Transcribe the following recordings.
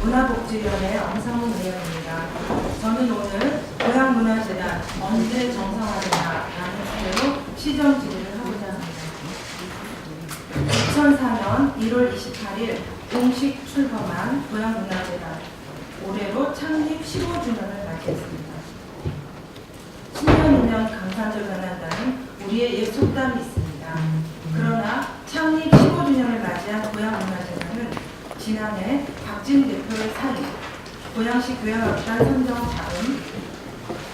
문화복지위원회 엄상훈 의원입니다. 저는 오늘 고향문화재단 언제 정상화되나라는 주제로 시정 질의를 하고자 합니다. 2004년 1월 28일 공식 출범한 고향문화재단, 올해로 창립 15주년을 맞이했습니다. 10년이면 강산을 변한다는 우리의 옛 속담이 있습니다. 그러나 창립 15주년을 맞이한 고향문화재단은 지난해 박진 대표의 사임, 고양시 교양악단 선정 자금,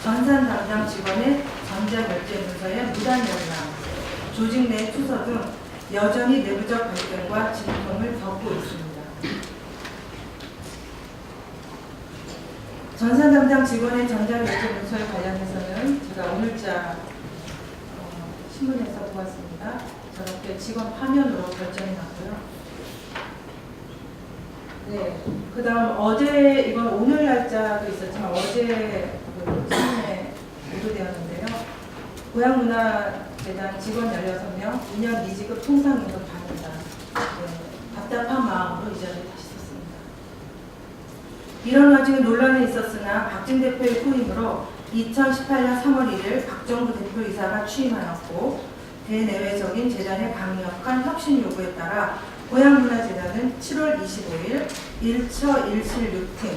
전산 담당 직원의 전자결제 문서의 무단 열람, 조직 내 투서 등 여전히 내부적 갈등과 진통을 겪고 있습니다. 전산 담당 직원의 전자결제 문서에 관련해서는 제가 오늘자 신문에서 보았습니다. 저렇게 직원 화면으로 결정이 났고요. 네, 그 다음 어제, 이건 오늘 날짜도 있었지만 어제 신문에 보도되었는데요. 고향문화재단 직원 16명, 2년 미지급 통상임금 받는다. 네, 답답한 마음으로 이 자리에 다시 섰습니다. 이런 와중에 논란이 있었으나 박진 대표의 후임으로 2018년 3월 1일 박정부 대표이사가 취임하였고, 대내외적인 재단의 강력한 혁신 요구에 따라 고향문화재단은 7월 25일 1처 1실육팀,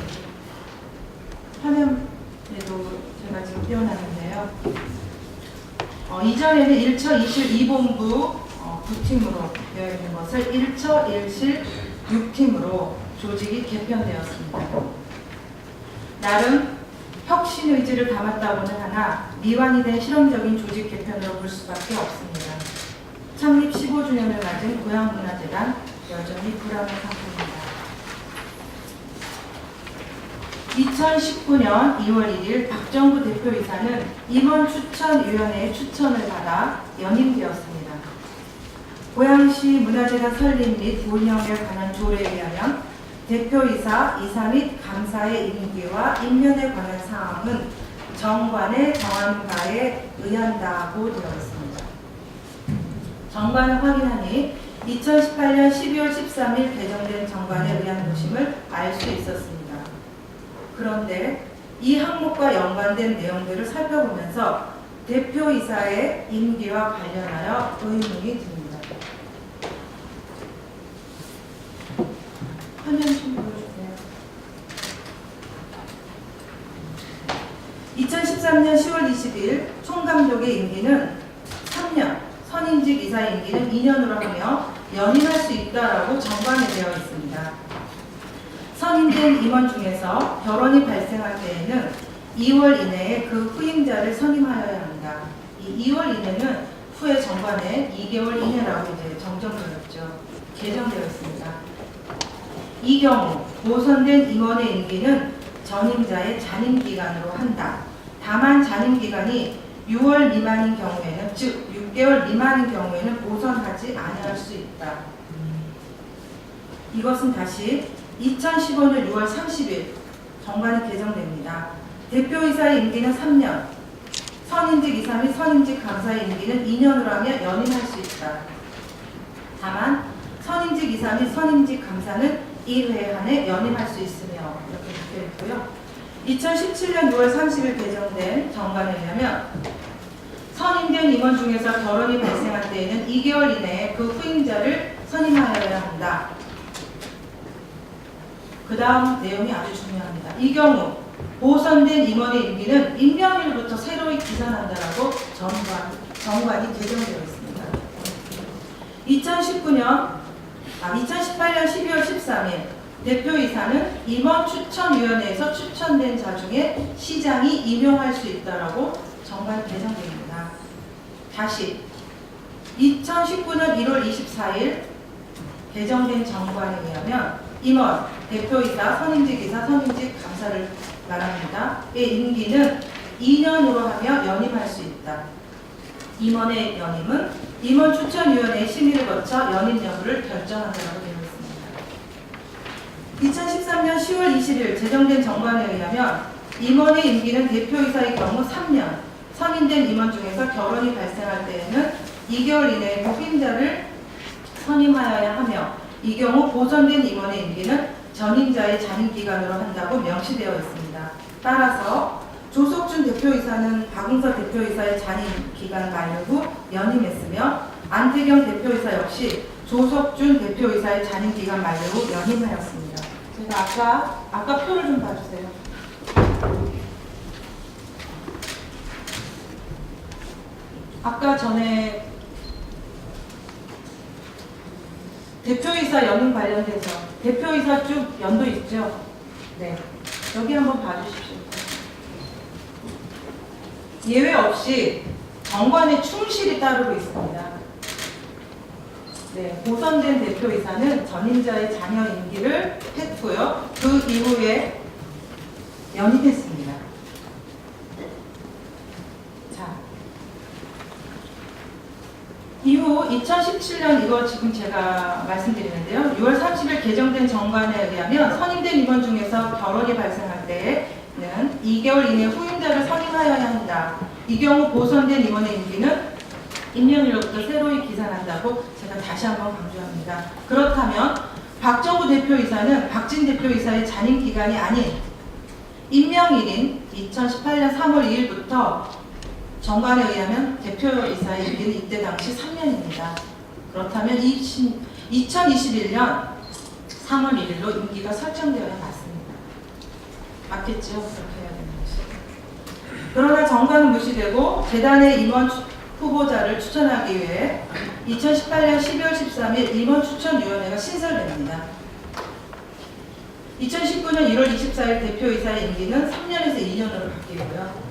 화면에도 제가 지금 띄워놨는데요. 이전에는 1처 2실 2본부 9팀으로 되어 있는 것을 1처 1실 6팀으로 조직이 개편되었습니다. 나름 혁신 의지를 담았다고는 하나 미완이 된 실험적인 조직 개편으로 볼 수밖에 없습니다. 창립 15주년을 맞은 고향문화재단, 여전히 불안한 상태입니다. 2019년 2월 1일 박정부 대표이사는 임원추천위원회의 추천을 받아 연임되었습니다. 고양시 문화재단 설립 및 운영에 관한 조례에 의하면 대표이사, 이사 및 감사의 임기와 임면에 관한 사항은 정관의 정한 바에 의한다고 되어 있습니다. 정관을 확인하니 2018년 12월 13일 개정된 정관에 의한 것임을 알 수 있었습니다. 그런데 이 항목과 연관된 내용들을 살펴보면서 대표이사의 임기와 관련하여 의문이 듭니다. 화면 좀 보여주세요. 2013년 10월 20일 총감독의 임기는 3년, 선임직 이사 임기는 2년으로 하며 연임할 수 있다라고 정관에 되어 있습니다. 선임된 임원 중에서 결혼이 발생할 때에는 2월 이내에 그 후임자를 선임하여야 합니다. 이 2월 이내는 후에 정관에 2개월 이내라고 이제 정정되었죠. 개정되어 있습니다. 이 경우 보선된 임원의 임기는 전임자의 잔임 기간으로 한다. 다만 잔임 기간이 6월 미만인 경우에는, 즉 6개월 미만인 경우에는 보선하지 아니할 수 있다. 이것은 다시 2015년 6월 30일 정관이 개정됩니다. 대표이사의 임기는 3년, 선임직 이사 및 선임직 감사의 임기는 2년으로 하며 연임할 수 있다. 다만 선임직 이사 및 선임직 감사는 1회 안에 연임할 수 있으며, 이렇게 적혀 있고요. 2017년 6월 30일 개정된 정관에 의하면 선임된 임원 중에서 결혼이 발생할 때에는 2개월 이내에 그 후임자를 선임하여야 한다. 그 다음 내용이 아주 중요합니다. 이 경우 보선된 임원의 임기는 임명일부터 새로이 기산한다라고 정관이 개정되어 있습니다. 2018년 12월 13일 대표이사는 임원추천위원회에서 추천된 자 중에 시장이 임용할 수 있다라고 정관 개정됩니다. 다시 2019년 1월 24일 개정된 정관에 의하면 임원, 대표이사, 선임직 이사, 선임직 감사를 말합니다. 의 임기는 2년으로 하며 연임할 수 있다. 임원의 연임은 임원추천위원회의 심의를 거쳐 연임 여부를 결정한다고 되어 있습니다. 2013년 10월 20일 제정된 정관에 의하면 임원의 임기는 대표이사의 경우 3년, 선임된 임원 중에서 결혼이 발생할 때에는 2개월 이내에 후임자를 선임하여야 하며 이 경우 보선된 임원의 임기는 전임자의 잔임 기간으로 한다고 명시되어 있습니다. 따라서 조석준 대표이사는 박응서 대표이사의 잔임 기간 만료 후 연임했으며 안태경 대표이사 역시 조석준 대표이사의 잔임 기간 만료 후 연임하였습니다. 제가 아까 표를 좀 봐주세요. 아까 전에 대표이사 연임 관련돼서 대표이사 쭉 연도 있죠? 네. 여기 한번 봐주십시오. 예외 없이 정관에 충실히 따르고 있습니다. 네. 보선된 대표이사는 전임자의 자녀 임기를 했고요. 그 이후에 연임했습니다. 이후 2017년 이거 지금 제가 말씀드리는데요. 6월 30일 개정된 정관에 의하면 선임된 임원 중에서 결혼이 발생할 때는 2개월 이내 후임자를 선임하여야 한다. 이 경우 보선된 임원의 임기는 임명일로부터 새로이 기산한다고 제가 다시 한번 강조합니다. 그렇다면 박정우 대표이사는 박진 대표이사의 잔임 기간이 아닌 임명일인 2018년 3월 2일부터 정관에 의하면 대표이사의 임기는 이때 당시 3년입니다. 그렇다면 2021년 3월 1일로 임기가 설정되어야 맞습니다. 맞겠죠? 그렇게 해야 되는 것이. 그러나 정관은 무시되고 재단의 임원 후보자를 추천하기 위해 2018년 12월 13일 임원추천위원회가 신설됩니다. 2019년 1월 24일 대표이사의 임기는 3년에서 2년으로 바뀌고요.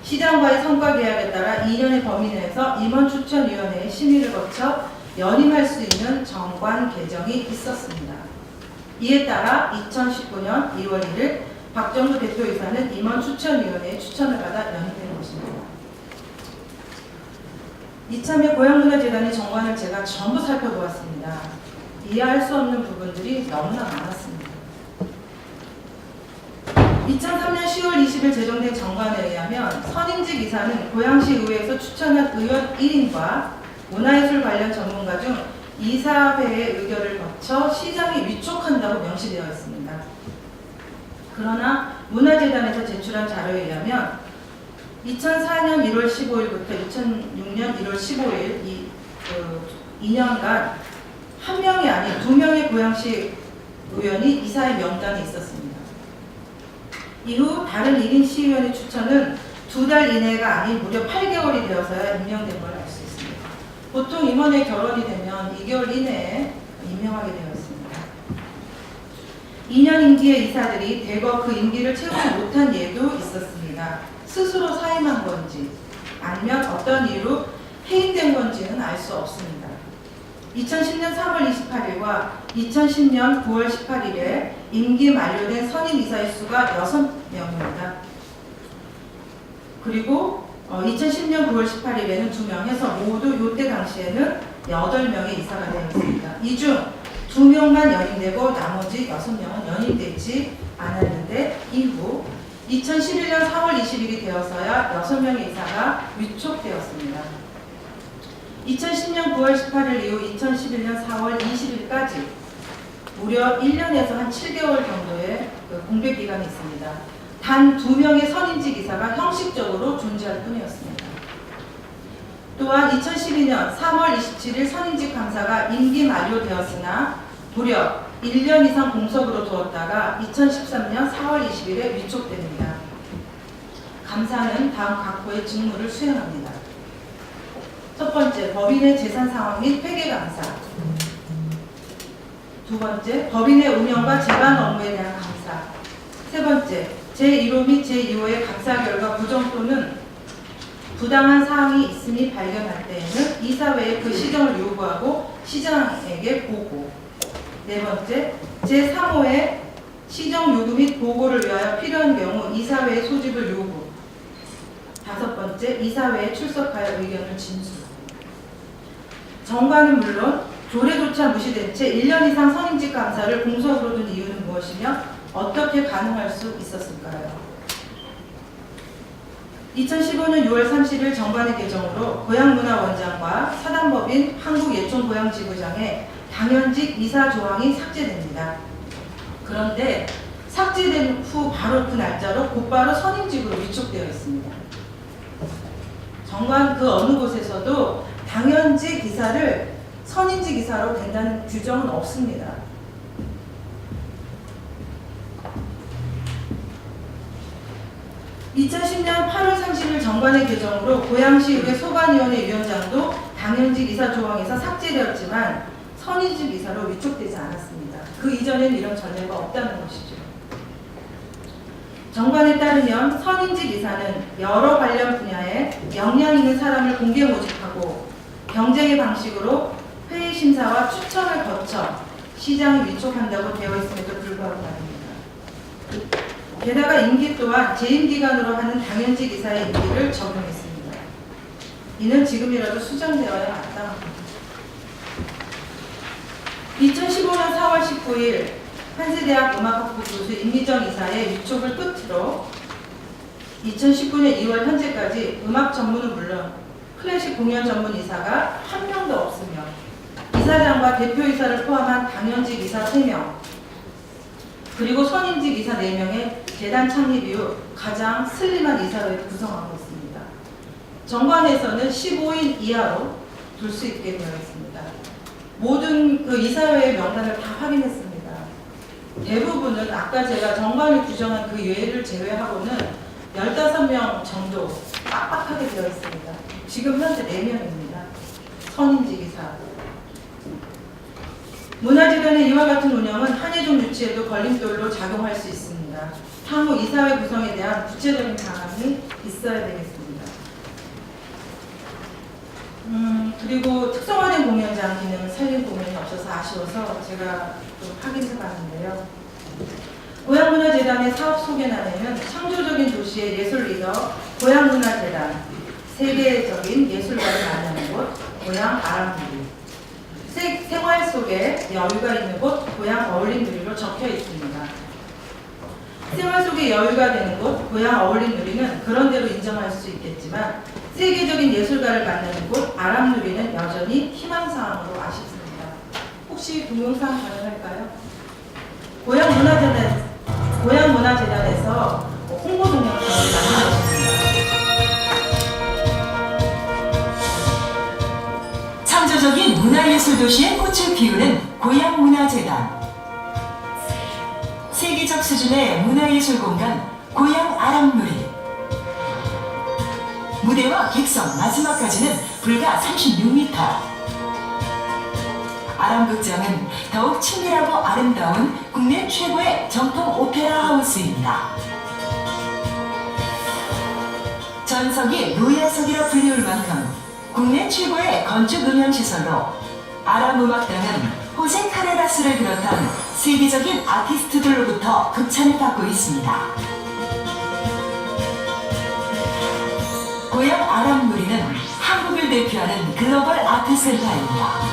시장과의 성과 계약에 따라 2년의 범위 내에서 임원추천위원회의 심의를 거쳐 연임할 수 있는 정관 개정이 있었습니다. 이에 따라 2019년 2월 1일 박정우 대표이사는 임원추천위원회의 추천을 받아 연임된 것입니다. 이참에 고향문화재단의 정관을 제가 전부 살펴보았습니다. 이해할 수 없는 부분들이 너무나 많았습니다. 2003년 10월 20일 제정된 정관에 의하면 선임직 이사는 고양시 의회에서 추천한 의원 1인과 문화예술 관련 전문가 중 이사회의 의결을 거쳐 시장이 위촉한다고 명시되어 있습니다. 그러나 문화재단에서 제출한 자료에 의하면 2004년 1월 15일부터 2006년 1월 15일 2년간 한 명이 아닌 2명의 고양시 의원이 이사의 명단에 있었습니다. 이후 다른 1인 시의원의 추천은 2달 이내가 아닌 무려 8개월이 되어서야 임명된 걸 알 수 있습니다. 보통 임원의 결혼이 되면 2개월 이내에 임명하게 되어 있습니다. 2년 임기의 이사들이 대거 그 임기를 채우지 못한 예도 있었습니다. 스스로 사임한 건지 아니면 어떤 이유로 해임된 건지는 알 수 없습니다. 2010년 3월 28일과 2010년 9월 18일에 임기 만료된 선임 이사의 수가 6명입니다. 그리고 2010년 9월 18일에는 2명 해서 모두 이때 당시에는 8명의 이사가 되었습니다. 이 중 2명만 연임되고 나머지 6명은 연임되지 않았는데 이후 2011년 4월 20일이 되어서야 6명의 이사가 위촉되었습니다. 2010년 9월 18일 이후 2011년 4월 20일까지 무려 1년에서 한 7개월 정도의 공백 기간이 있습니다. 단 2명의 선임직 이사가 형식적으로 존재할 뿐이었습니다. 또한 2012년 3월 27일 선임직 감사가 임기 만료되었으나 무려 1년 이상 공석으로 두었다가 2013년 4월 20일에 위촉됩니다. 감사는 다음 각호의 직무를 수행합니다. 첫 번째, 법인의 재산 상황 및 회계 감사. 두 번째, 법인의 운영과 재반 업무에 대한 감사. 세 번째, 제1호 및 제2호의 감사 결과 부정 또는 부당한 사항이 있음이 발견할 때에는 이사회에 그 시정을 요구하고 시장에게 보고. 네 번째, 제3호의 시정 요구 및 보고를 위하여 필요한 경우 이사회의 소집을 요구. 다섯 번째, 이사회에 출석하여 의견을 진술. 정관은 물론 조례조차 무시된 채 1년 이상 선임직 감사를 공석으로 둔 이유는 무엇이며 어떻게 가능할 수 있었을까요? 2015년 6월 30일 정관의 개정으로 고향문화원장과 사단법인 한국예촌고향지구장에 당연직 이사 조항이 삭제됩니다. 그런데 삭제된 후 바로 그 날짜로 곧바로 선임직으로 위촉되어 있습니다. 정관 그 어느 곳에서도 당연직 이사를 선임직 이사로 된다는 규정은 없습니다. (2010년 8월 30일) 정관의 개정으로 고양시의회 소관위원회 위원장도 당연직 이사 조항에서 삭제되었지만 선임직 이사로 위촉되지 않았습니다. 그 이전에는 이런 전례가 없다는 것이죠. 정관에 따르면 선임직 이사는 여러 관련 분야에 역량 있는 사람을 공개 모집하고 경쟁의 방식으로 회의 심사와 추천을 거쳐 시장에 위촉한다고 되어 있음에도 불구하고 말입니다. 게다가 임기 또한 재임 기간으로 하는 당연직 이사의 임기를 적용했습니다. 이는 지금이라도 수정되어야 마땅합니다. 2015년 4월 19일 한세대학 음악학부 교수 임미정 이사의 위촉을 끝으로 2019년 2월 현재까지 음악 전문은 물론 클래식 공연 전문 이사가 한 명도 없으며 이사장과 대표이사를 포함한 당연직 이사 3명 그리고 선임직 이사 4명의 재단 창립 이후 가장 슬림한 이사회를 구성하고 있습니다. 정관에서는 15인 이하로 둘 수 있게 되어 있습니다. 모든 그 이사회의 명단을 다 확인했습니다. 대부분은 아까 제가 정관이 규정한 그 예를 제외하고는 15명 정도 빡빡하게 되어 있습니다. 지금 현재 4명입니다. 선임직 이사. 문화재단의 이와 같은 운영은 한예종 유치에도 걸림돌로 작용할 수 있습니다. 향후 이사회 구성에 대한 구체적인 방안이 있어야 되겠습니다. 그리고 특성화된 공연장 기능을 살린 공연이 없어서 아쉬워서 제가 좀 확인해 봤는데요. 고향문화재단의 사업 소개란에는 창조적인 도시의 예술 리더 고향문화재단, 세계적인 예술가를 만나는 곳 고향 아람누리, 생활 속에 여유가 있는 곳 고향 어울림누리로 적혀 있습니다. 생활 속에 여유가 되는 곳 고향 어울림누리는 그런 대로 인정할 수 있겠지만 세계적인 예술가를 만나는 곳 아람누리는 여전히 희망사항으로 아쉽습니다. 혹시 동영상 가능할까요? 고향문화재단에서 홍보 동영상을 만들었습니다. 창조적인 문화예술 도시의 꽃을 피우는 고향문화재단. 세계적 수준의 문화예술 공간 고향 아람누리. 무대와 객석 마지막까지는 불과 36m. 아람극장은 더욱 친밀하고 아름다운 국내 최고의 정통 오페라 하우스입니다. 전석이 노야석이라 불리울 만큼 국내 최고의 건축 음향시설로 아람음악당은 호세 카레라스를 비롯한 세계적인 아티스트들로부터 극찬을 받고 있습니다. 고향 아람누리는 한국을 대표하는 글로벌 아트센터입니다.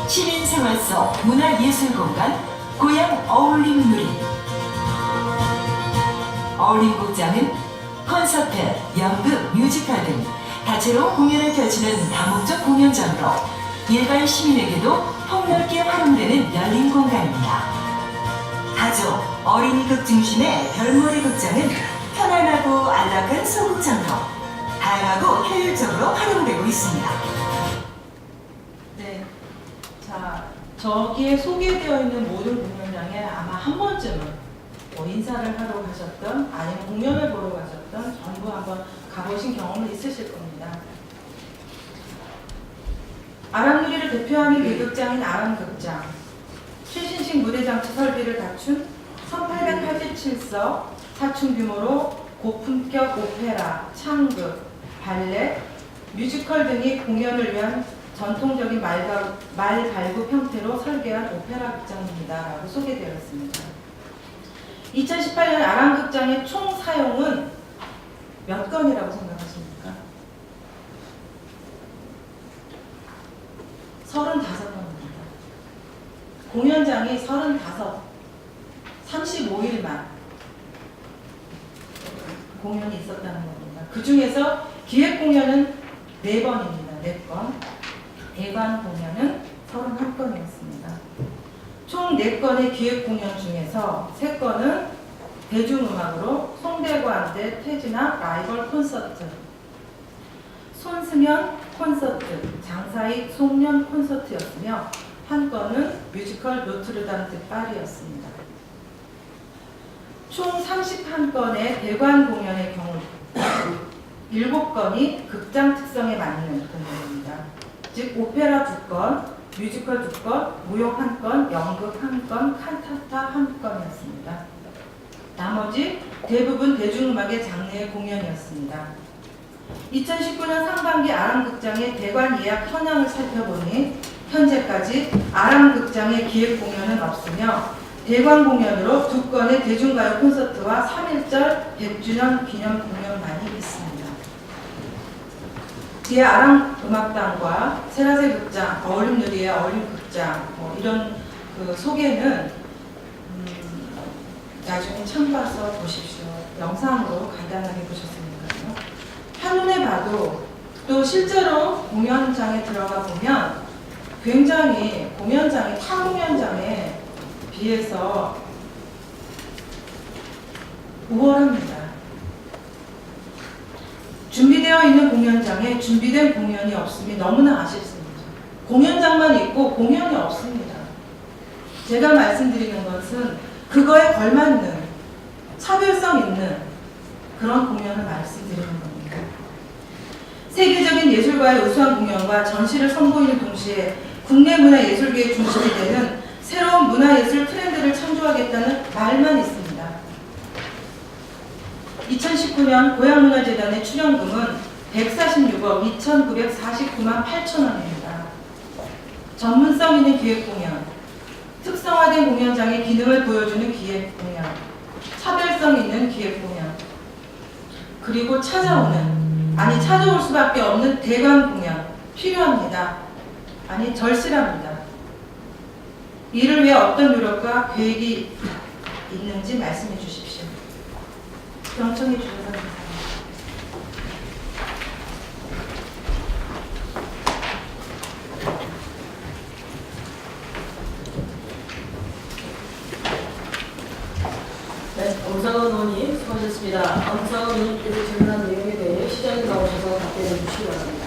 시민생활 속 문화예술공간 고향 어울림누리. 어울림극장은 콘서트, 연극, 뮤지컬 등 다채로운 공연을 펼치는 다목적 공연장으로 일반 시민에게도 폭넓게 활용되는 열린 공간입니다. 가족, 어린이극 중심의 별머리 극장은 편안하고 안락한 소극장으로 다양하고 효율적으로 활용되고 있습니다. 네, 자 저기에 소개되어 있는 모든 공연장에 아마 한 번쯤은 인사를 하러 가셨던 아니면 공연을 보러 가셨던 전부 한번 가보신 경험은 있으실 겁니다. 아람누리를 대표하는 대극장인 아람극장, 최신식 무대장치 설비를 갖춘 1887석, 사층 규모로 고품격 오페라, 창극, 발레, 뮤지컬 등의 공연을 위한 전통적인 말발굽 형태로 설계한 오페라 극장입니다. 라고 소개되어 있습니다. 2018년 아람극장의 총 사용은 몇 건이라고 생각하십니까? 35건입니다. 공연장이 35일만 공연이 있었다는 겁니다. 그 중에서 기획 공연은 4번입니다. 4건. 대관 공연은 31건이었습니다. 총 4건의 기획 공연 중에서 3건은 대중음악으로 송대관대 태진아 라이벌 콘서트, 손승연 콘서트, 장사익 송년 콘서트였으며 한 건은 뮤지컬 노트르담 드 파리였습니다. 총 31건의 대관 공연의 경우 7건이 극장 특성에 맞는 공연입니다. 즉 오페라 2건, 뮤지컬 2건, 무용 1건, 연극 1건, 칸타타 1건이었습니다. 나머지 대부분 대중음악의 장르의 공연이었습니다. 2019년 상반기 아람극장의 대관 예약 현황을 살펴보니 현재까지 아람극장의 기획 공연은 없으며 대관 공연으로 2건의 대중가요 콘서트와 3.1절 100주년 기념 공연만이 있습니다. 뒤에 아람음악당과 세라세 극장, 어울림누리의 어울림극장 이런 그 소개는 나중에 참고해서 보십시오. 영상으로 간단하게 보셨으니까요. 한눈에 봐도 또 실제로 공연장에 들어가 보면 굉장히 공연장이 타 공연장에 비해서 우월합니다. 준비되어 있는 공연장에 준비된 공연이 없음이 너무나 아쉽습니다. 공연장만 있고 공연이 없습니다. 제가 말씀드리는 것은 그거에 걸맞는 차별성 있는 그런 공연을 말씀드리는 겁니다. 세계적인 예술가의 우수한 공연과 전시를 선보이는 동시에 국내 문화예술계의 중심이 되는 새로운 문화예술 트렌드를 창조하겠다는 말만 있습니다. 2019년 고향문화재단의 출연금은 146억 2,949만 8천 원입니다. 전문성 있는 기획공연, 특성화된 공연장의 기능을 보여주는 기획공연, 차별성 있는 기획공연, 그리고 찾아올 수밖에 없는 대관 공연 필요합니다. 아니 절실합니다. 이를 위해 어떤 노력과 계획이 있는지 말씀해 주십시오. 경청해 주셔서 감사합니다. 네, 엄상원 의원님 수고하셨습니다. 엄상원 의원님께서 질문한 내용에 대해 시장에 나오셔서 답변해 주시기 바랍니다.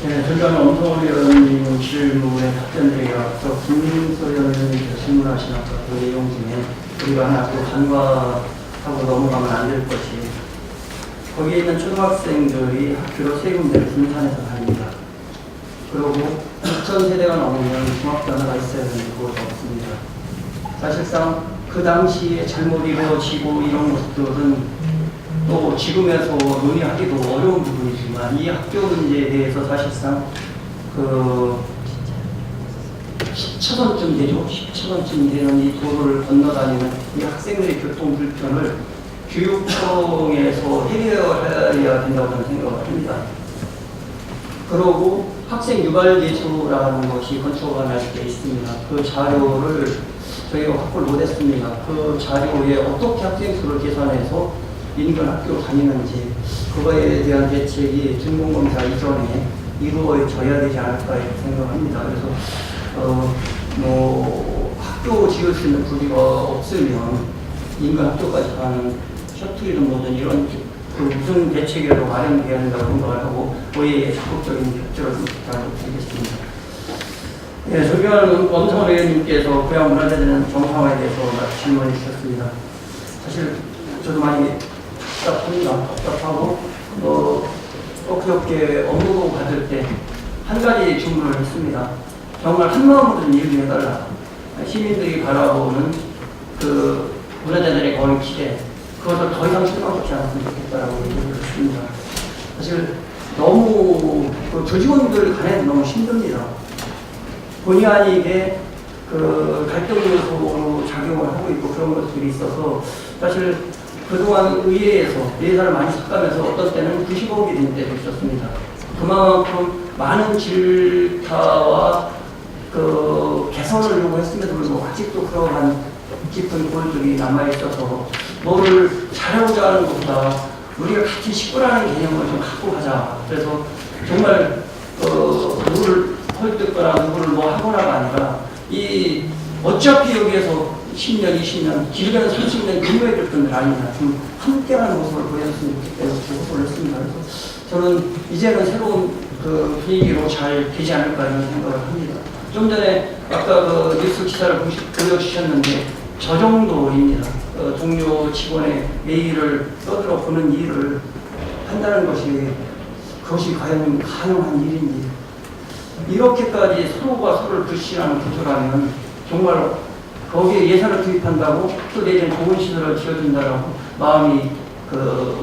네, 저희가 엄성원 의원님 질문에 답변드리기 앞서 김민소 의원님께서 질문하신 아까 그 내용 중에 우리가 하나 또 간과하고 넘어가면 안 될 것이 거기에 있는 초등학생들이 학교로 세 군데를 분산해서 다닙니다. 그리고 6,000세대가 넘으면 중학교 하나가 있어야 되는데 그것도 없습니다. 사실상 그 당시에 잘못 이루어지고 이런 것들은 또 지금에서 논의하기도 어려운 부분이지만 이 학교 문제에 대해서 사실상 그 10차선쯤 되죠. 10차선쯤 되는 이 도로를 건너다니는 이 학생들의 교통 불편을 교육청에서 해결해야 된다고 저는 생각을 합니다. 그리고 학생 유발 예수라는 것이 건초가 날 때 있습니다. 그 자료를 저희가 확보를 못했습니다. 그 자료에 어떻게 학생 수를 계산해서 인근 학교로 다니는지 그거에 대한 대책이 준공검사 이전에 이루어져야 되지 않을까 이렇게 생각합니다. 그래서 학교 지을 수 있는 부지가 없으면 인근 학교까지 가는 셔틀이든 뭐든 이런 그 무슨 대책이라도 마련돼야 한다고 생각을 하고 거기에 적극적인 협조를 부탁드리겠습니다. 네, 존경하는 엄성원 의원님께서 고향문화재단의 정상화에 대해서 질문해 주셨습니다. 사실 저도 많이 답답하고 엊그저께 업무보고 받을 때 한 가지 주문을 했습니다. 정말 한마음으로 좀 이해를 해달라. 시민들이 바라보는 그 문화재단의 거는 기대 그것을 더 이상 실망시키지 않았으면 좋겠다라고 얘기를 했습니다. 사실 너무 그 조직원들 간에도 너무 힘듭니다. 본의 아니게 그 갈등 요소로 작용을 하고 있고 그런 것들이 있어서 사실 그동안 의회에서 예산을 많이 삭감해서 어떤 때는 90억이 된 때도 있었습니다. 그만큼 많은 질타와 그 개선을 요구했음에도 불구하고 아직도 그러한 깊은 골들이 남아있어서 뭐를 잘하고자 하는 것보다 우리가 같은 식구라는 개념을 좀 갖고 가자. 그래서 정말 누구를 헐뜯거나 누구를 뭐 하거나가 아니라 이 어차피 여기에서 10년, 20년, 길게는 30년 근무해줄 분들 아니냐. 좀 함께하는 모습을 보여줬으면 좋겠다고 그것을 했습니다. 그래서 저는 이제는 새로운 그 분위기로 잘 되지 않을까 이런 생각을 합니다. 좀 전에 아까 그 뉴스 기사를 보여주셨는데 저 정도입니다. 동료 직원의 메일을 떠들어 보는 일을 한다는 그것이 과연 가능한 일인지 이렇게까지 서로가 서로를 불신하는 구조라면 정말 거기에 예산을 투입한다고 또 내년 좋은 시설을 지어준다라고 마음이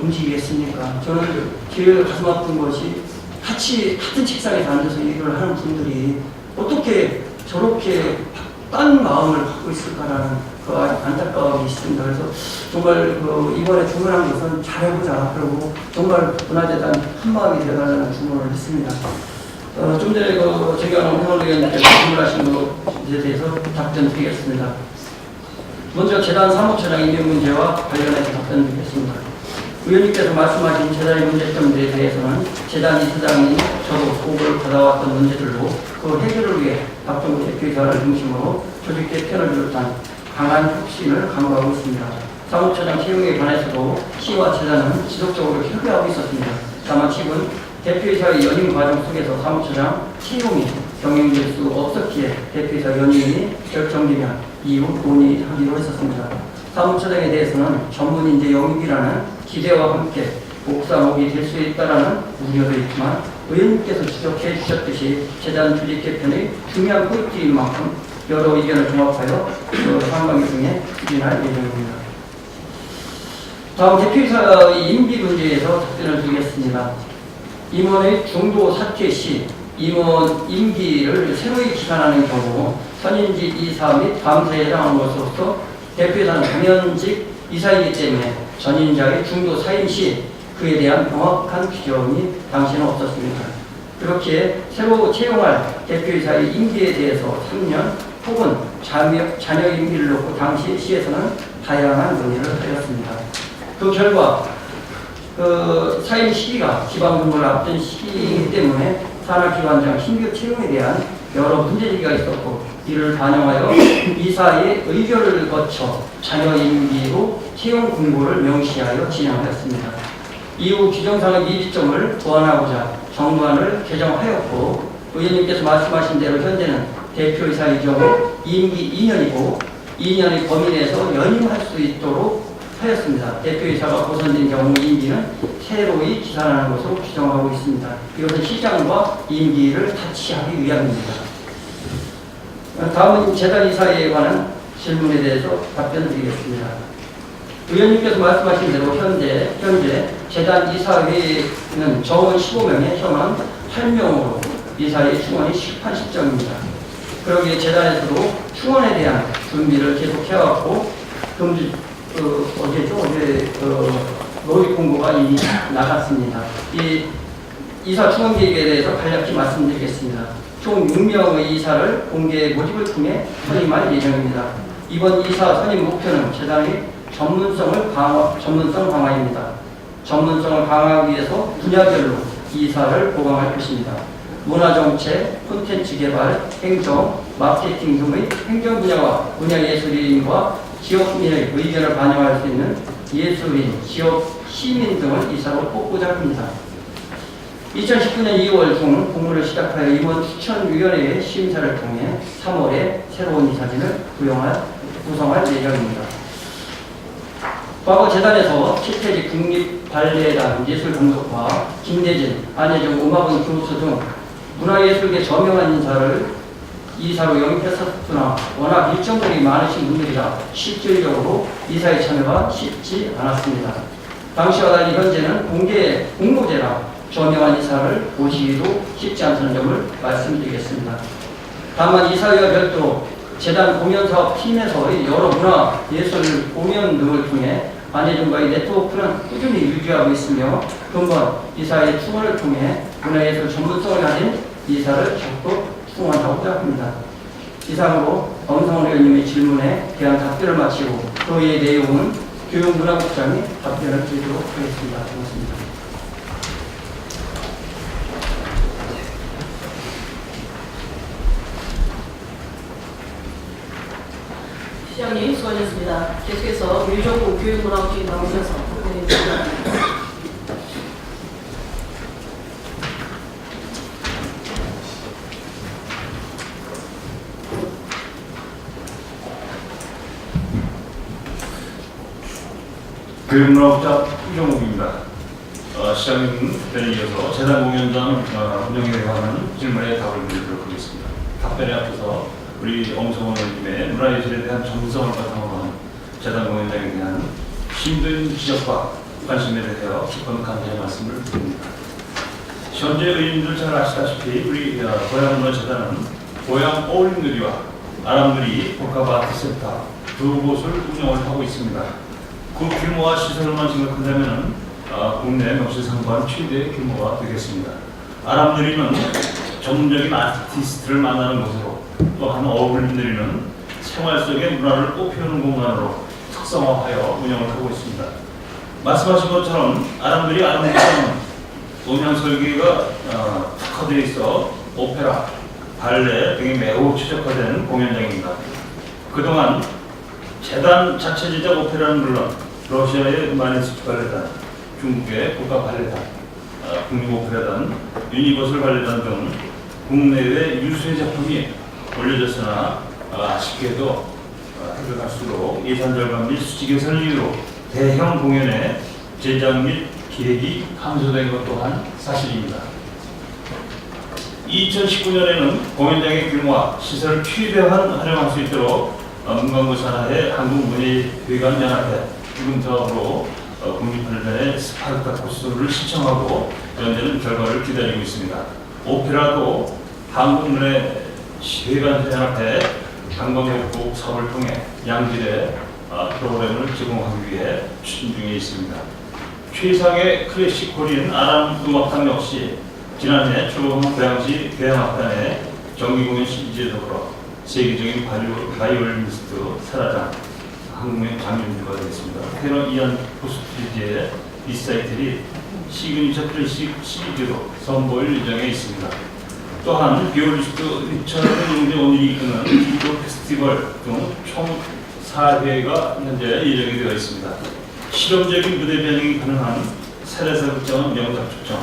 움직이겠습니까? 저는 제일 가슴 아픈 것이 같은 책상에서 앉아서 일을 하는 분들이 어떻게 저렇게 딴 마음을 갖고 있을까라는 그 안타까움이 있습니다. 그래서 정말 이번에 주문한 것은 잘해보자. 그리고 정말 문화재단 한마음이 되어달라는 주문을 했습니다. 좀 전에 제가 오늘 의원님께서 질문하신 것에 대해서 답변 드리겠습니다. 먼저 재단 사무처장 임명 문제와 관련해서 답변 드리겠습니다. 의원님께서 말씀하신 재단의 문제점들에 대해서는 재단 이사장이 저도 보고를 받아왔던 문제들로 그 해결을 위해 박정우 대표이사를 중심으로 조직 개편을 비롯한 강한 혁신을 강구하고 있습니다. 사무처장 채용에 관해서도 시와 재단은 지속적으로 협의하고 있었습니다. 다만 최근 대표이사의 연임 과정 속에서 사무처장 채용이 병행될 수 없었기에 대표이사 연임이 결정되면 이후 논의하기로 했었습니다. 사무처장에 대해서는 전문인재 영입이라는 기대와 함께 복사목이 될 수 있다는 우려도 있지만 의원님께서 지적해 주셨듯이 재단 조직 개편의 중요한 포인트인 만큼 여러 의견을 종합하여 상반기 중에 추진할 예정입니다. 다음 대표이사의 임기 문제에서 답변을 드리겠습니다. 임원의 중도 사퇴 시 임원 임기를 새로이 기간하는 경우 선임직 이사 및 감사에 해당하는 것으로서 대표이사는 당연직 이사이기 때문에 전임자의 중도 사임 시 그에 대한 명확한 규정이 당시는 없었습니다. 그렇기에 새로 채용할 대표이사의 임기에 대해서 3년 혹은 자녀 임기를 놓고 당시 시에서는 다양한 논의를 하였습니다. 그 결과 사임 시기가 지방선거를 앞둔 시기이기 때문에 산하기관장 신규 채용에 대한 여러 문제제기가 있었고 이를 반영하여 이사의 의결을 거쳐 자녀 임기로 채용 공고를 명시하여 진행하였습니다. 이후 규정상의 미비점을 보완하고자 정관을 개정하였고 의원님께서 말씀하신 대로 현재는 대표이사의 경우 임기 2년이고 2년의 범위 내에서 연임할 수 있도록 하였습니다. 대표이사가 보선된 경우 임기는 새로이 기산하는 것으로 규정하고 있습니다. 이것은 시장과 임기를 타치하기 위함입니다. 다음은 재단 이사에 관한 질문에 대해서 답변드리겠습니다. 의원님께서 말씀하신 대로 현재 재단 이사회는 정원 15명에 현원 8명으로 이사의 충원이 시급한 시점입니다. 그러기에 재단에서도 충원에 대한 준비를 계속 해왔고 어제 로비 공고가 이미 나갔습니다. 이 이사 충원 계획에 대해서 간략히 말씀드리겠습니다. 총 6명의 이사를 공개 모집을 통해 선임할 예정입니다. 이번 이사 선임 목표는 재단의 전문성 강화입니다. 전문성을 강화하기 위해서 분야별로 이사를 보강할 것입니다. 문화정책, 콘텐츠 개발, 행정, 마케팅 등의 행정 분야와 문화예술인과 지역민의 의견을 반영할 수 있는 예술인, 지역 시민 등을 이사로 뽑고자 합니다. 2019년 2월 중 공모를 시작하여 임원 추천위원회의 심사를 통해 3월에 새로운 이사진을 구성할 예정입니다. 과거 재단에서 최태지 국립발레단 예술감독과 김대진, 안혜정 음악원 교수 등 문화예술계 저명한 인사를 이사로 영입했었으나 워낙 일정들이 많으신 분들이라 실질적으로 이사에 참여가 쉽지 않았습니다. 당시와 달리 현재는 공모제라 저명한 이사를 모시기도 쉽지 않다는 점을 말씀드리겠습니다. 다만 이사회와 별도로 재단 공연사업팀에서의 여러 문화, 예술, 공연 등을 통해 안혜정과의 네트워크는 꾸준히 유지하고 있으며 금번 이사의 충원을 통해 문화예술 전문성을 가진 이사를 적극 충원하고자 합니다. 이상으로 엄성원 의원님의 질문에 대한 답변을 마치고 또의 내용은 교육문화국장이 답변을 드리도록 하겠습니다. 고맙습니다. 시장님 수고하셨습니다. 계속해서 유정우 교육문화국장님 나오셔서 답변해 주십니다. 교육문화국장 이종욱입니다. 시장님 답변에 이어서 재단 공연장 운영에 관한 질문에 답을 드리도록 하겠습니다. 답변에 앞서서 우리 엄성원 의원님의 문화예술에 대한 전문성을 바탕으로 한 재단 공연장에 대한 힘든 지적과 관심에 대하여 깊은 감사의 말씀을 드립니다. 현재 의원님들 잘 아시다시피 우리 고향문화재단은 고향 어울림누리와 아람누리 복합아트센터 두 곳을 운영을 하고 있습니다. 그 규모와 시설만 생각한다면 국내 명실상부한 최대 규모가 되겠습니다. 아람누리는 전문적인 아티스트를 만나는 곳으로, 또한 어울림누리는 생활 속의 문화를 꽃피우는 공간으로 특성화하여 운영을 하고 있습니다. 말씀하신 것처럼 아람누리 아름다운 음향 설계가 특화되어 있어 오페라, 발레 등이 매우 최적화된 공연장입니다. 그동안 재단 자체 제작 오페라는 물론 러시아의 마네스키 발레단, 중국의 국가 발레단, 국립오페라단, 유니버설 발레단 등 국내외 유수의 작품이 올려졌으나 아쉽게도 해를 갈수록 예산 절감 및 수지 개선을 이유로 대형 공연의 제작 및 기획이 감소된 것 또한 사실입니다. 2019년에는 공연장의 규모와 시설을 최대한 활용할 수 있도록 문광부 산하의 한국문예회관연합회 기금사업으로 국립발레단의 스파르타쿠스를 신청하고 현재는 결과를 기다리고 있습니다. 오페라도 한국문예회관연합회 관광협국 사업을 통해 양질의 프로그램을 제공하기 위해 추진 중에 있습니다. 최상의 클래식 코리안 아람 음악단 역시 지난해 초봉 고양시 교향악단의 정기공연 시리즈에 더불어 세계적인 바이올리니스트 사라장 한국의 장윤주가 되겠습니다. 테너 이안 포스트리지의 리사이틀이 시그니처 클래식 시리즈로 선보일 예정에 있습니다. 또한 비올리스트 리처드 용재원이 이끄는 기도 페스티벌 등 총 4회가 현재 예정이 되어 있습니다. 실험적인 무대 변형이 가능한 세례사 극장은 명작 축정,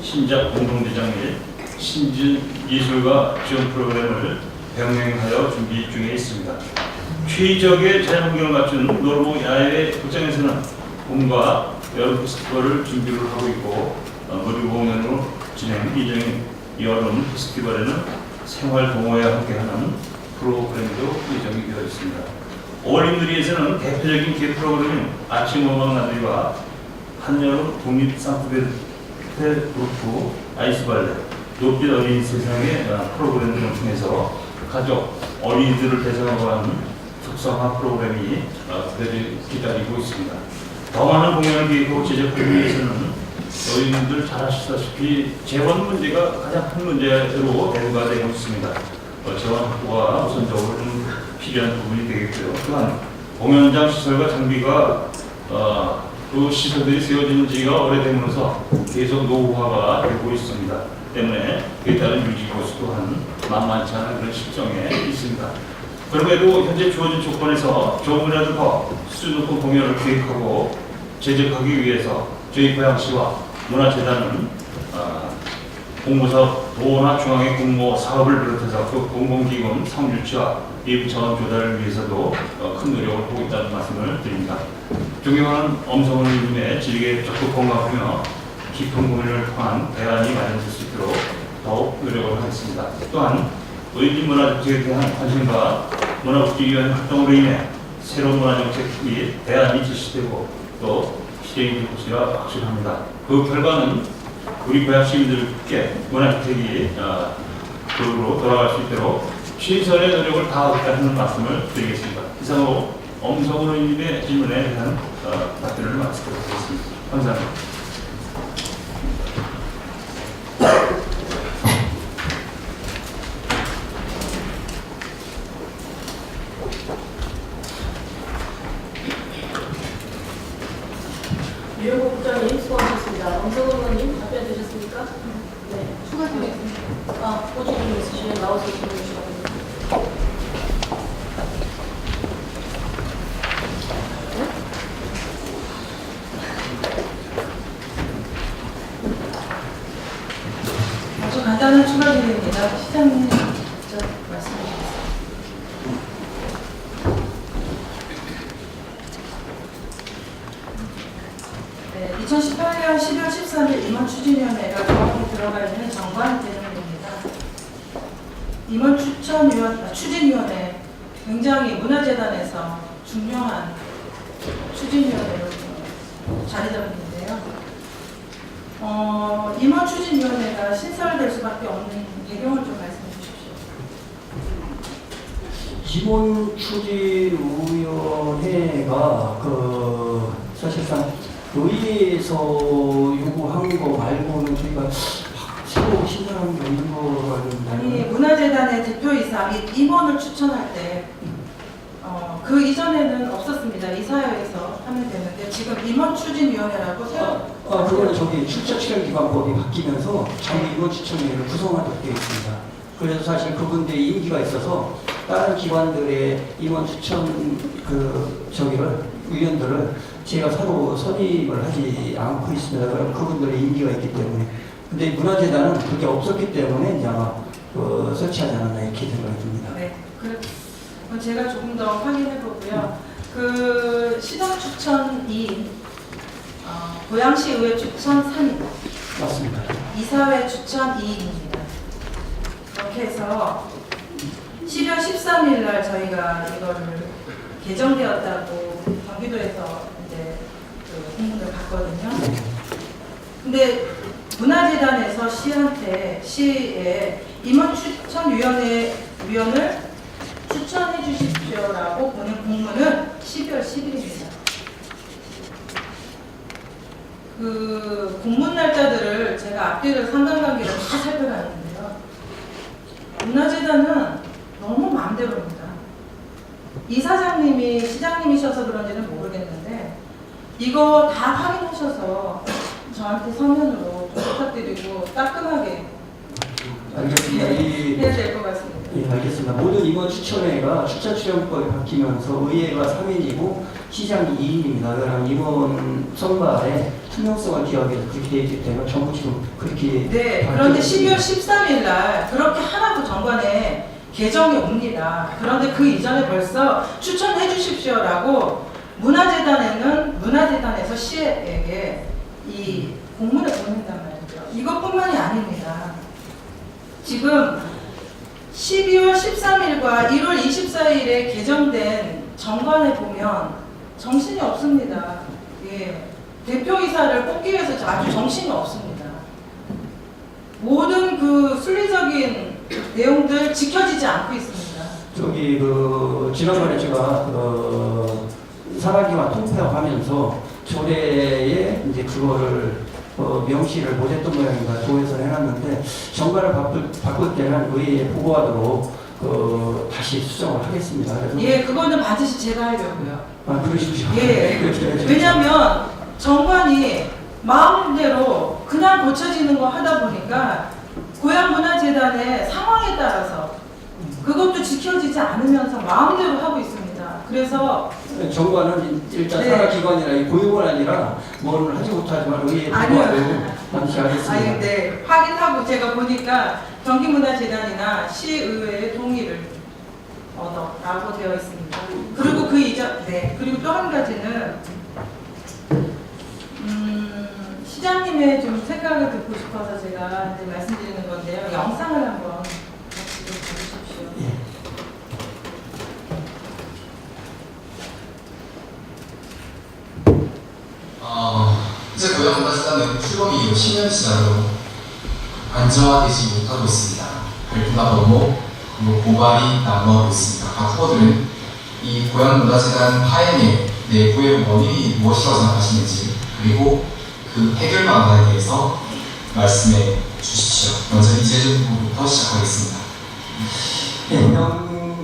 신작 공동대장 및 신진 예술가 지원 프로그램을 병행하여 준비 중에 있습니다. 최적의 자연환경을 갖춘 노르모 야외 극장에서는 봄과 여름 페스티벌을 준비를 하고 있고 무료 공연으로 진행 예정인 여름 페스티벌에는 생활 동호회와 함께하는 프로그램도 예정이 되어 있습니다. 어울림누리에서는 대표적인 기획 프로그램인 아침 음악 나들이와 한여름 독립 산프베르테 그룹 아이스발레, 높빛 어린 세상의 프로그램 등을 통해서 가족, 어린이들을 대상으로 하는 특성화 프로그램이 그대로 기다리고 있습니다. 더 많은 공연을 기획하고 제작하기 위해서는 어린이들 잘 아시다시피 재원 문제가 가장 큰 문제로 대두가 되고 있습니다. 재원 확보가 우선적으로 좀 필요한 부분이 되겠고요. 또한 공연장 시설과 장비가 그 시설들이 세워지는 지가 오래됨으로써 계속 노후화가 되고 있습니다. 때문에 그에 따른 유지 보수 또한 만만치 않은 그런 실정에 있습니다. 그럼에도 현재 주어진 조건에서 조금이라도 더 수준 높은 공연을 기획하고 제작하기 위해서 저희 고양시와 문화재단은 공모사업 도나 중앙의 공모 사업을 비롯해서 그 공공기금 성유치와 예비 자원 조달을 위해서도 큰 노력을 하고 있다는 말씀을 드립니다. 존경하는 엄성원 의원님의 질의에 적극 공감하며 깊은 고민을 통한 대안이 마련될 수 있도록 더욱 노력을 하겠습니다. 또한 의진 문화정책에 대한 관심과 문화국제위원 활동으로 인해 새로운 문화정책 및 대안이 제시되고 또 실행이 될 것이라 확신합니다. 그 결과는 우리 고향 시민들께 문화주택이 그로 돌아갈 수 있도록 최선의 노력을 다하겠다는 말씀을 드리겠습니다. 이상으로 엄성원 의원님의 질문에 대한 답변을 마치도록 하겠습니다. 감사합니다. 유영국 국장님 수고하셨습니다. 엄성원 의원님 답변 되셨습니까? 네. 추가 좀 있습니다. 호주 좀 있으시면 나와서 질문해 주시기 바랍니다. 아주 간단한 추가 질문입니다. 시장님 직접 말씀해 주세요. 네, 2018년 12월 13일 임원 추진위원회가 정확히 들어가 있는 정관 대응입니다. 임원 추진위원회 굉장히 문화재단에서 중요한 추진위원회로 자리 잡았는데요. 임원 추진위원회가 신설될 수밖에 없는 배경을 좀 말씀해 주십시오. 임원 추진위원회가 사실상 의회에서 요구한 거 말고는 저희가 새로 신설한 게 없는 거라는 아니, 문화재단의 대표이사 및 임원을 추천할 때 그 이전에는 없었습니다. 이사회에서 하면 되는데 지금 임원 추진위원회라고 새로 그거는 저기 출처출연기관법이 바뀌면서 정부 임원 추천위원회를 구성하도록 되어 있습니다. 그래서 사실 그분들의 임기가 있어서 다른 기관들의 임원 추천 위원들을 제가 새로 선임을 하지 않고 있습니다. 그럼 그분들의 임기가 있기 때문에. 근데 문화재단은 그게 없었기 때문에 이제 아마 설치하지 않았나 이렇게 생각이 듭니다. 네, 그럼 제가 조금 더 확인해 보고요. 그 시장 추천 2인, 고양시 의회 추천 3인, 맞습니다. 이사회 추천 2인입니다. 그렇게 해서 12월 13일 날 저희가 이거를 개정되었다고 경기도에서 이제 그 공문을 받거든요. 근데 문화재단에서 시에 임원 추천위원을 추천해 주십시오라고 보낸 공문은 12월 10일입니다. 그 공문 날짜들을 제가 앞뒤를 상관관계를 다 살펴봤는데요. 문화재단은 너무 마음대로입니다. 이사장님이 시장님이셔서 그런지는 모르겠는데 이거 다 확인하셔서 저한테 서면으로 좀 부탁드리고 따끔하게 알겠습니다. 해야 될 것 같습니다. 예, 알겠습니다. 모든 임원 추천회가 출처출연법이 바뀌면서 의회가 3인이고 시장이 2인입니다. 그럼 임원 선발에 투명성을 기하기 위해서 그렇게 되어 있기 때문에 전부 지금 그렇게 네, 그런데 12월 13일 날 그렇게 하나도 정관에 개정이 옵니다. 그런데 그 이전에 벌써 추천해 주십시오라고 문화재단에서 시에게 이 공문을 보낸단 말이죠. 이것뿐만이 아닙니다. 지금 12월 13일과 1월 24일에 개정된 정관에 보면 정신이 없습니다. 예. 대표이사를 뽑기 위해서 아주 정신이 없습니다. 모든 그 순리적인 내용들 지켜지지 않고 있습니다. 저기 지난번에 제가 산하기관 통폐합하면서 조례에 이제 그거를 명시를 못했던 모양입니다. 도에서 해놨는데 정관을 바꿀 때는 의회에 보고하도록 다시 수정을 하겠습니다. 그래서 예, 그거는 반드시 제가 하려고요. 그러십시오. 예. 그렇죠. 왜냐하면 정관이 마음대로 그냥 고쳐지는 거 하다 보니까 고향문화재단의 상황에 따라서 그것도 지켜지지 않으면서 마음대로 하고 있습니다. 그래서 정관은 일단 네. 산하기관이라 고용은 아니라 뭐를 하지 못하지만 의회에 보고하도록 반드시 하겠습니다. 아니, 네, 확인하고 제가 보니까 경기문화재단이나 시의회의 동의를 얻어라고 되어 있습니다. 그리고 그 이전, 네, 그리고 또 한 가지는 시장님의 좀 생각을 듣고 싶어서 제가 이제 말씀드리는 건데요. 영상을 한번 같이 좀 보십시오. 예. 현재 고향문화재단은 출범 이후 10년 지나도 안정화되지 못하고 있습니다. 발표나 업무, 그리고 고발이 난무하고 있습니다. 각 후보들은 이 고향문화재단 파행의 내부의 원인이 무엇이라고 생각하시는지, 그리고 그 해결 방안에 대해서 말씀해 주십시오. 먼저 이재준 후보부터 시작하겠습니다.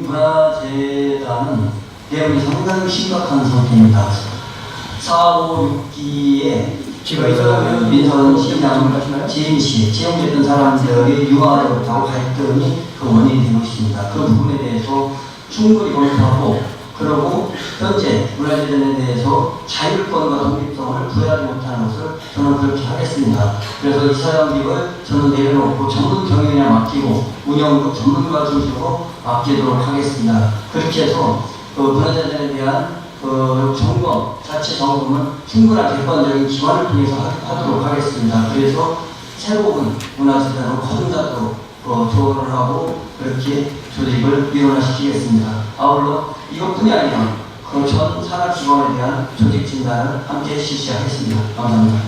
고향문화재단은 내용이 상당히 심각한 상태입니다. 4, 5, 6기에 민선 시장 지임시 채용됐던 사람들이 유아로부터 갈등이 그 원인이 되고 있습니다. 그 부분에 대해서 충분히 검토하고 그리고 현재 문화재단에 대해서 자율권과 독립성을 부여하지 못하는 것을 저는 그렇게 하겠습니다. 그래서 이사장직을 저는 내려놓고 전문 경영에 맡기고 운영도 전문가 중심으로 맡기도록 하겠습니다. 그렇게 해서 그 문화재단에 대한 그 점검, 자체 점검은 충분한 객관적인 기관을 통해서 하도록 하겠습니다. 그래서 새로운 문화재단으로 거듭나도록 조언을 하고 그렇게 조직을 일원화시키겠습니다. 아울러 이것뿐이 아니라 그 전 산하기관에 대한 조직 진단을 함께 실시하겠습니다. 감사합니다.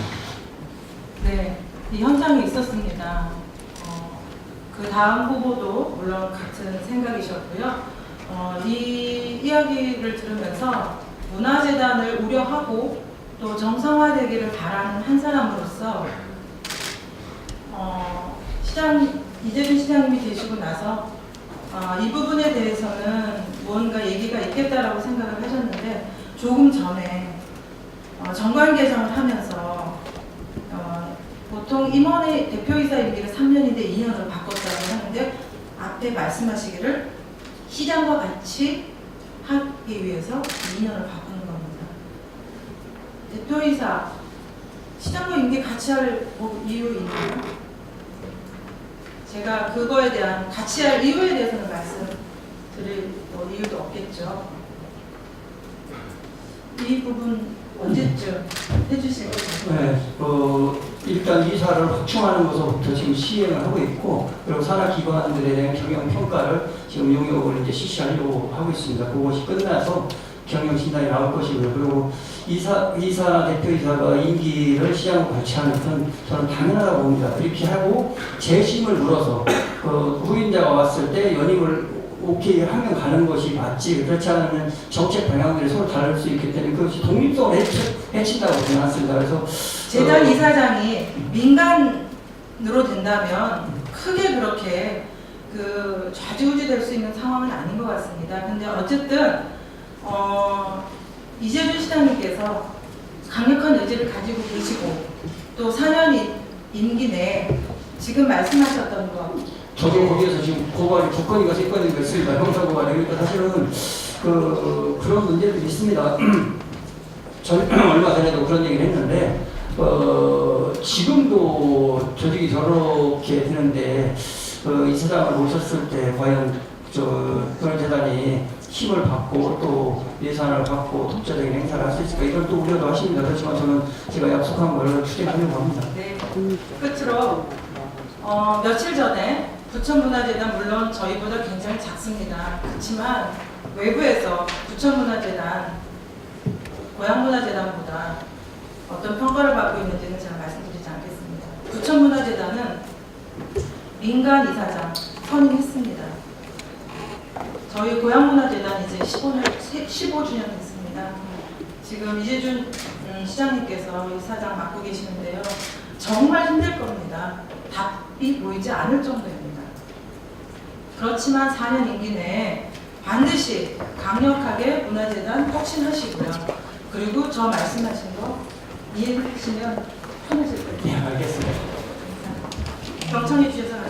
네, 이 현장에 있었습니다. 그 다음 후보도 물론 같은 생각이셨고요. 이 이야기를 들으면서 문화재단을 우려하고 또 정상화되기를 바라는 한 사람으로서 이재준 시장님이 되시고 나서 이 부분에 대해서는 뭔가 얘기가 있겠다라고 생각을 하셨는데 조금 전에 정관 개정을 하면서 보통 임원의 대표이사 임기를 3년인데 2년으로 바꿨다고 하는데 앞에 말씀하시기를 시장과 같이 하기 위해서 2년을 바꾸는 겁니다. 대표이사 시장과 임기 같이 할 이유 있나요? 제가 그거에 대한 같이 할 이유에 대해서는 말씀드릴 이유도 없겠죠. 이 부분 언제쯤 해주실 거죠? 네, 일단 이사를 확충하는 것부터 지금 시행을 하고 있고, 그리고 산하기관들에 대한 경영평가를 지금 용역을 이제 실시하려고 하고 있습니다. 그것이 끝나서 경영진단이 나올 것이고요. 그리고 이사 대표이사가 임기를 시장과 같이 하는 것은 저는 당연하다고 봅니다. 그렇게 하고 재심을 물어서 후임자가 왔을 때 연임을 오케이 하면 가는 것이 맞지. 그렇지 않으면 정책 방향들이 서로 다를 수 있기 때문에 그것이 독립성을 해친다고 생각했습니다. 그래서 재단 이사장이 민간으로 된다면 크게 그렇게 좌지우지 될 수 있는 상황은 아닌 것 같습니다. 근데 어쨌든 이재준 시장님께서 강력한 의지를 가지고 계시고 또 4년 임기 내에 지금 말씀하셨던 것 저도 거기에서 지금 고발이 조건이가 세 건이 됐습니다. 형사고발이. 그러니까 사실은 그런 문제들이 있습니다. 얼마 전에도 그런 얘기를 했는데 지금도 조직이 저렇게 되는데 이사장을 모셨을 때 과연 문화재단이 힘을 받고 또 예산을 받고 독자적인 행사를 할 수 있을까 이걸 또 우려도 하십니다. 그렇지만 저는 제가 약속한 걸 추진하려고 합니다. 네. 끝으로 며칠 전에 부천문화재단 물론 저희보다 굉장히 작습니다. 그렇지만 외부에서 부천문화재단, 고향문화재단보다 어떤 평가를 받고 있는지는 제가 말씀드리지 않겠습니다. 부천문화재단은 민간 이사장 선임했습니다. 저희 고향문화재단 이제 15주년 됐습니다. 지금 이재준 시장님께서 이사장 맡고 계시는데요. 정말 힘들 겁니다. 답이 보이지 않을 정도입니다. 그렇지만 4년 임기 내에 반드시 강력하게 문화재단 혁신하시고요. 그리고 저 말씀하신 거 이해해 주시면 편해질 거예요. 네, 알겠습니다. 경청해 주셔서